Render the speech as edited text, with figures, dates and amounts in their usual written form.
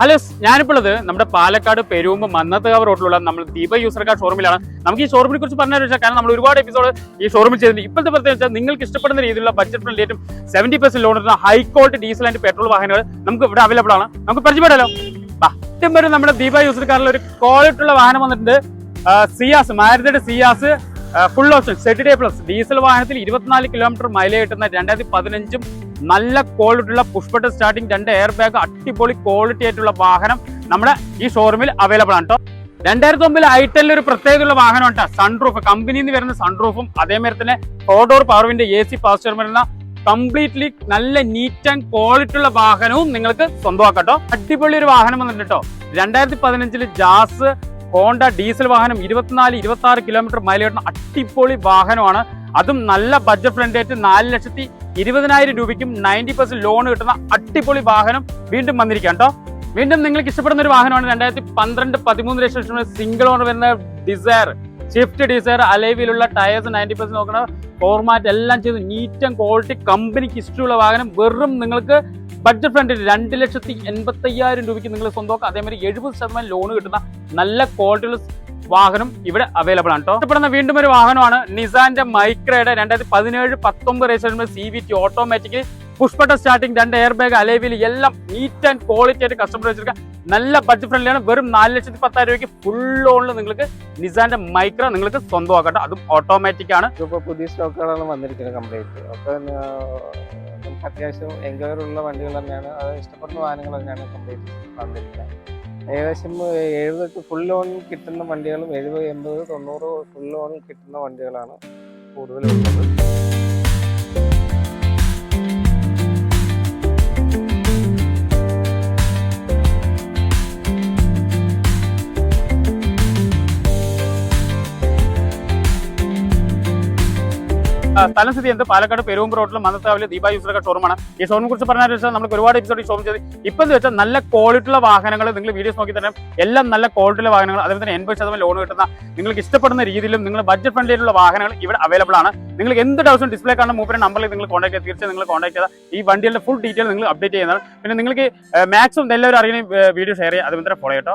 Hello, ഞാനിപ്പോൾ ഉള്ളത് നമ്മുടെ പാലക്കാട് പെരുമ്പ് മന്നത്തുകാവ് റോഡിലുള്ള നമ്മൾ ദീപ യൂസർ കാർ ഷോറൂമിലാണ്. നമുക്ക് ഈ ഷോറൂമിനെ കുറിച്ച് പറഞ്ഞു വെച്ചാൽ കാരണം നമ്മൾ ഒരുപാട് എപ്പിസോഡ് ഈ ഷോറൂമിൽ ചെയ്തിട്ടുണ്ട്. ഇപ്പോഴത്തെ പ്രത്യേകത വെച്ചാൽ നിങ്ങൾക്ക് ഇഷ്ടപ്പെടുന്ന രീതിയിലുള്ള ബഡ്ജറ്റ് ഫ്രണ്ട്ലിയായിട്ടും 70% ലോൺ എടുക്കുന്ന high quality diesel and petrol വാഹനങ്ങൾ നമുക്ക് ഇവിടെ അവൈലബിൾ ആണ്. നമുക്ക് പരിചയപ്പെടാലോ. ഏറ്റവും വരെ നമ്മുടെ ദീപ യൂസർ കാറിൽ ഒരു ക്വാളിറ്റി ഉള്ള വാഹനം വന്നിട്ടുണ്ട്. സിയാസ്, മാരുതിയുടെ Ciaz full option ZD+ diesel വാഹനത്തിൽ 24 കിലോമീറ്റർ മൈലേജ് കിട്ടുന്ന 2015 നല്ല ക്വാളിറ്റി ഉള്ള push button starting 2 air bag അടിപൊളി ക്വാളിറ്റി ആയിട്ടുള്ള വാഹനം നമ്മുടെ ഈ ഷോറൂമിൽ അവൈലബിൾ ആണ് കേട്ടോ. 2009 ഐ10 ഒരു പ്രത്യേകതയുള്ള വാഹനമാണ്. സൺറൂഫ് കമ്പനിയിൽ നിന്ന് വരുന്ന സൺറൂഫും അതേമാതിരി തന്നെ 4 door power window AC pastor വരുന്ന കംപ്ലീറ്റ്ലി നല്ല നീറ്റ് ആൻഡ് ക്വാളിറ്റി ഉള്ള വാഹനവും നിങ്ങൾക്ക് സ്വന്തമാക്കട്ടോ. അടിപൊളി ഒരു വാഹനം വന്നിട്ട് കേട്ടോ. 2015 ജാസ് ഹോണ്ട ഡീസൽ വാഹനം 24-26 കിലോമീറ്റർ മൈലേജ് അടിപൊളി വാഹനമാണ്. അതും നല്ല ബഡ്ജറ്റ് ഫ്രണ്ട്ലി ആയിട്ട് 4,20,000 രൂപയ്ക്കും 90% ലോൺ കിട്ടുന്ന അടിപൊളി വാഹനം വീണ്ടും വന്നിരിക്കാം കേട്ടോ. വീണ്ടും നിങ്ങൾക്ക് ഇഷ്ടപ്പെടുന്ന ഒരു വാഹനമാണ് 2012-13 രജിസ്ട്രേഷൻ സിംഗിൾ ഓണർ വരുന്ന ഡിസയർ, സ്വിഫ്റ്റ് ഡിസയർ. അലൈവിലുള്ള ടയേഴ്സ് 90% നോക്കണ ഫോർമാറ്റ് എല്ലാം ചെയ്ത് നീറ്റ് ആൻഡ് ക്വാളിറ്റി കമ്പനിക്ക് ഇഷ്ടമുള്ള വാഹനം വെറും നിങ്ങൾക്ക് ബഡ്ജറ്റ് ഫ്രണ്ട്ലി 2,80,000 രൂപയ്ക്ക് നിങ്ങൾ സ്വന്തമാക്കുക. അതേമാതിരി 70% ലോൺ കിട്ടുന്ന നല്ല ക്വാളിറ്റിയുള്ള വാഹനം ഇവിടെ അവൈലബിൾ ആണ് കേട്ടോ. ഇഷ്ടപ്പെടുന്ന വീണ്ടും ഒരു വാഹനമാണ് നിസാന്റെ മൈക്രയുടെ 2017-19 registration CVT automatic push button starting 2 air bag അലൈവിൽ എല്ലാം നീറ്റ് ആൻഡ് ക്വാളിറ്റി ആയിട്ട് കസ്റ്റമർ വെച്ചിരിക്കുക. നല്ല ബഡ്ജറ്റ് ഫ്രണ്ട്ലിയാണ്. വെറും 4,10,000 രൂപയ്ക്ക് ഫുൾ ലോണിൽ നിങ്ങൾക്ക് നിസാന്റെ മൈക്ര നിങ്ങൾക്ക് സ്വന്തമാക്കട്ടെ. അതും ഓട്ടോമാറ്റിക് ആണ്. ഇപ്പോൾ പുതിയ സ്റ്റോക്കുകളാണ് വന്നിരിക്കുന്നത് കംപ്ലീറ്റ്. അപ്പോൾ നമുക്ക് അത്യാവശ്യം എൻക്വയറി ഉള്ള വണ്ടികൾ തന്നെയാണ്, അത് ഇഷ്ടപ്പെടുന്ന വാഹനങ്ങൾ തന്നെയാണ് കംപ്ലീറ്റ് വന്നിരിക്കുന്നത്. ഏകദേശം 70 ഫുൾ ലോൺ കിട്ടുന്ന വണ്ടികളും 70, 80, 90 ഫുൾ ലോൺ കിട്ടുന്ന വണ്ടികളാണ് കൂടുതലുള്ളത്. സ്ഥലം സ്ഥിതി ചെയ്യുന്നത് പാലക്കാട് പെരുമ്പ് റോഡിൽ മന്നത്തുകാവിലെ ദീപ യൂസർ കാർ ഷോറൂമാണ്. ഈ ഷോറൂമിനെ കുറിച്ച് പറഞ്ഞാൽ വെച്ചാൽ നമുക്ക് ഒരുപാട് എപ്പിസോഡ് ഈ ഷോറൂം ചെയ്ത് ഇപ്പം വെച്ചാൽ നല്ല ക്വാളിറ്റിയുള്ള വാഹനങ്ങൾ നിങ്ങൾ വീഡിയോസ് നോക്കി തന്നെ എല്ലാം നല്ല ക്വാളിറ്റിയുള്ള വാഹനങ്ങൾ, അതേപോലെ തന്നെ 80% ലോൺ കിട്ടുന്ന നിങ്ങൾക്ക് ഇഷ്ടപ്പെടുന്ന രീതിയിലും നിങ്ങൾ ബഡ്ജറ്റ് ഫ്രണ്ട്ലിയുള്ള വാഹനങ്ങൾ ഇവിടെ അവൈലബിൾ ആണ്. നിങ്ങൾക്ക് എന്ത് ഡൗസും ഡിസ്പ്ലേ കാണുന്ന മൂപ്പരുടെ നമ്പറിൽ നിങ്ങൾ കോൺടാക്ട് ചെയ്ത് തീർച്ചയായും നിങ്ങൾ കോൺടാക്ട് ചെയ്താൽ ഈ വണ്ടിയുടെ ഫുൾ ഡീറ്റെയിൽ നിങ്ങൾ അപ്ഡേറ്റ് ചെയ്യുന്നതാണ്. പിന്നെ നിങ്ങൾക്ക് മാക്സിമം എല്ലാവരും അറിയുന്ന വീഡിയോ ഷെയർ ചെയ്യുക, അതുപോലെ തന്നെ ഫോളോ ചെയ്യട്ടോ.